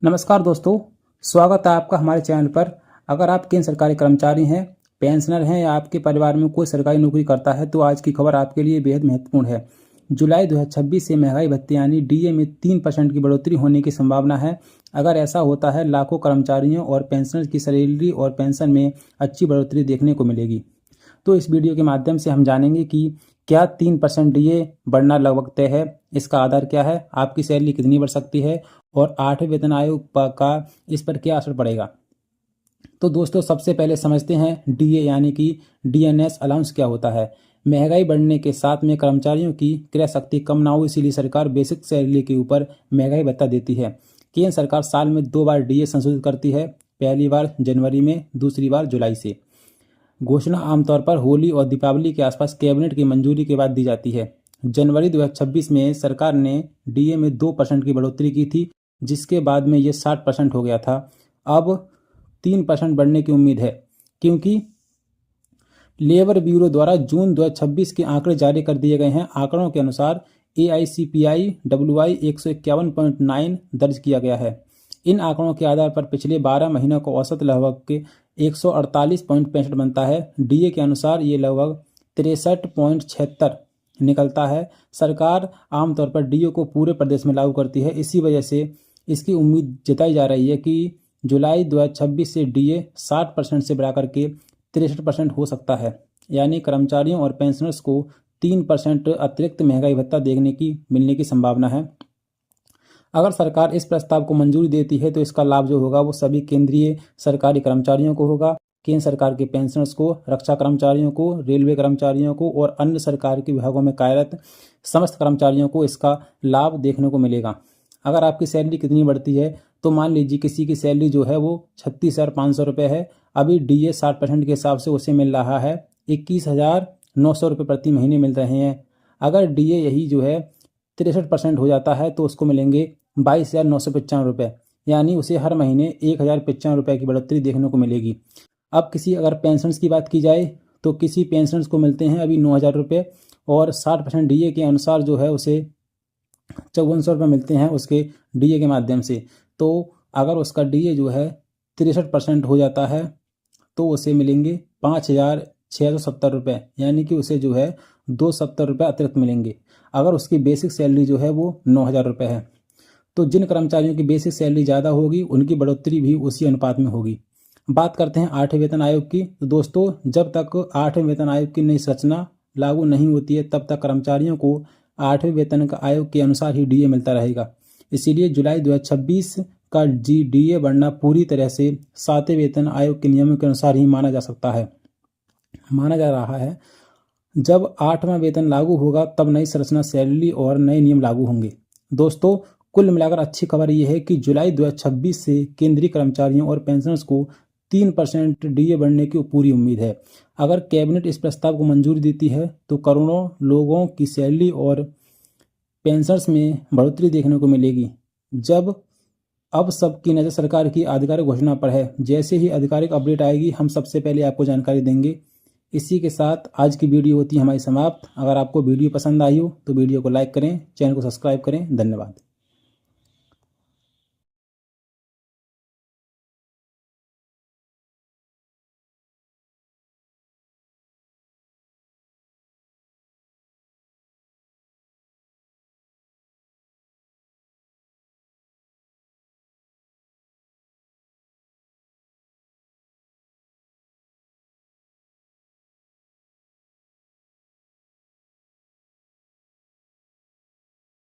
नमस्कार दोस्तों, स्वागत है आपका हमारे चैनल पर। अगर आप केंद्र सरकारी कर्मचारी हैं, पेंशनर हैं या आपके परिवार में कोई सरकारी नौकरी करता है तो आज की खबर आपके लिए बेहद महत्वपूर्ण है। जुलाई 2026 से महंगाई भत्ते यानी डीए में 3% की बढ़ोतरी होने की संभावना है। अगर ऐसा होता है, लाखों कर्मचारियों और पेंशनर्स की सैलरी और पेंशन में अच्छी बढ़ोतरी देखने को मिलेगी। तो इस वीडियो के माध्यम से हम जानेंगे कि क्या 3% डीए बढ़ना लगभग तय है, इसका आधार क्या है, आपकी सैलरी कितनी बढ़ सकती है और 8वें वेतन आयोग का इस पर क्या असर पड़ेगा। तो दोस्तों, सबसे पहले समझते हैं डीए यानी कि डीएनएस अलाउंस क्या होता है। महंगाई बढ़ने के साथ में कर्मचारियों की क्रय शक्ति कम ना हो, इसीलिए सरकार बेसिक सैलरी के ऊपर महंगाई भत्ता देती है। केंद्र सरकार साल में 2 बार डीए संशोधित करती है, पहली बार जनवरी में, दूसरी बार जुलाई से। घोषणा आमतौर पर होली और दीपावली के आसपास कैबिनेट की मंजूरी के बाद दी जाती है। जनवरी 2026 में सरकार ने डीए में 2% की बढ़ोतरी की थी, जिसके बाद में ये 60% हो गया था। अब 3% बढ़ने की उम्मीद है, क्योंकि लेबर ब्यूरो द्वारा जून 2026 के आंकड़े जारी कर दिए गए हैं। आंकड़ों के अनुसार AICPI WI 151.9 दर्ज किया गया है। इन आंकड़ों के आधार पर पिछले 12 महीनों का औसत लगभग के 148.65 बनता है। डीए के अनुसार ये लगभग 63.76 निकलता है। सरकार आमतौर पर डीए को पूरे प्रदेश में लागू करती है, इसी वजह से इसकी उम्मीद जताई जा रही है कि जुलाई 2026 से डीए 60% से बढ़ाकर के 63% हो सकता है, यानी कर्मचारियों और पेंशनर्स को 3% अतिरिक्त महंगाई भत्ता मिलने की संभावना है। अगर सरकार इस प्रस्ताव को मंजूरी देती है तो इसका लाभ जो होगा वो सभी केंद्रीय सरकारी कर्मचारियों को होगा। केंद्र सरकार के पेंशनर्स को, रक्षा कर्मचारियों को, रेलवे कर्मचारियों को और अन्य सरकार के विभागों में कार्यरत समस्त कर्मचारियों को इसका लाभ देखने को मिलेगा। अगर आपकी सैलरी कितनी बढ़ती है, तो मान लीजिए किसी की सैलरी जो है वो 36,500 रुपये है, अभी डीए 60% के हिसाब से उसे मिल रहा है 21,900 रुपये प्रति महीने मिल रहे हैं। अगर डीए यही जो है 63% हो जाता है तो उसको मिलेंगे 22,995 रुपये, यानी उसे हर महीने 1,095 रुपये की बढ़ोतरी देखने को मिलेगी। अब अगर पेंशन्स की बात की जाए तो किसी पेंशन्स को मिलते हैं अभी 9,000 रुपये और 60% डीए के अनुसार जो है उसे 5400 रुपये मिलते हैं उसके डीए के माध्यम से। तो अगर उसका डीए जो है 63% हो जाता है तो उसे मिलेंगे 5,670 रुपये, यानी कि उसे जो है 270 रुपये अतिरिक्त मिलेंगे। अगर उसकी बेसिक सैलरी जो है वो 9,000 रुपये है, तो जिन कर्मचारियों की बेसिक सैलरी ज़्यादा होगी उनकी बढ़ोतरी भी उसी अनुपात में होगी। बात करते हैं 8वें वेतन आयोग की। तो दोस्तों, जब तक 8वें वेतन आयोग की नई संरचना लागू नहीं होती है तब तक कर्मचारियों को 8वें वेतन का आयोग के अनुसार ही डीए मिलता रहेगा। इसीलिए जुलाई 2026 का डीए बढ़ना पूरी तरह से 7वें वेतन आयोग के नियमों के अनुसार ही माना जा रहा है। जब 8वां वेतन लागू होगा तब नई संरचना, सैलरी और नए नियम लागू होंगे। दोस्तों, कुल मिलाकर अच्छी खबर यह है कि जुलाई 2026 से केंद्रीय कर्मचारियों और पेंशनर्स को 3% डीए बढ़ने की पूरी उम्मीद है। अगर कैबिनेट इस प्रस्ताव को मंजूरी देती है तो करोड़ों लोगों की सैलरी और पेंशनर्स में बढ़ोतरी देखने को मिलेगी। अब सबकी नज़र सरकार की आधिकारिक घोषणा पर है। जैसे ही आधिकारिक अपडेट आएगी हम सबसे पहले आपको जानकारी देंगे। इसी के साथ आज की वीडियो होती है हमारी समाप्त। अगर आपको वीडियो पसंद आई हो तो वीडियो को लाइक करें, चैनल को सब्सक्राइब करें। धन्यवाद।